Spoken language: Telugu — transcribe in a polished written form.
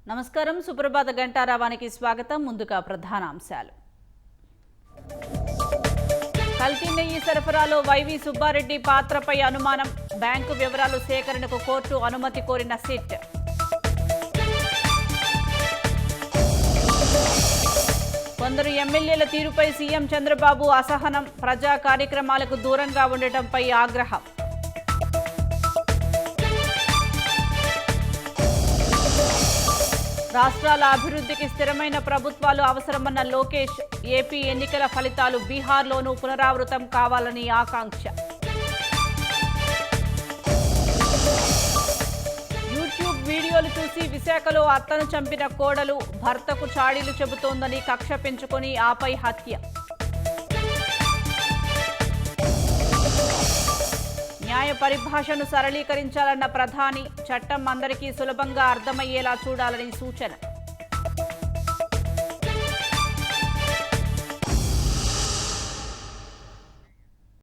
నమస్కారం. సుప్రభాత గంటారావానికి స్వాగతం. ముందుగా ప్రధానాంశాలు. కల్తీ నెయ్యి సరఫరాలో వైవి సుబ్బారెడ్డి పాత్రపై అనుమానం. బ్యాంకు వివరాలు సేకరణకు కోర్టు అనుమతి కోరిన సిట్. కొందరు ఎమ్మెల్యేల తీరుపై సీఎం చంద్రబాబు అసహనం. ప్రజా కార్యక్రమాలకు దూరంగా ఉండటంపై ఆగ్రహం. రాష్ట్రాల అభివృద్ధికి స్థిరమైన ప్రభుత్వాలు అవసరమన్న లోకేష్. ఏపీ ఎన్నికల ఫలితాలు బీహార్లోనూ పునరావృతం కావాలని ఆకాంక్ష. యూట్యూబ్ వీడియోలు చూసి విశాఖలో అత్తను చంపిన కోడలు భర్తకు చాడీలు చెబుతోందని కక్ష పెంచుకొని ఆపై హత్య. న్యాయ పరిభాషను సరళీకరించాలన్న ప్రధాని. చట్టం అందరికీ సులభంగా అర్థమయ్యేలా చూడాలని సూచన.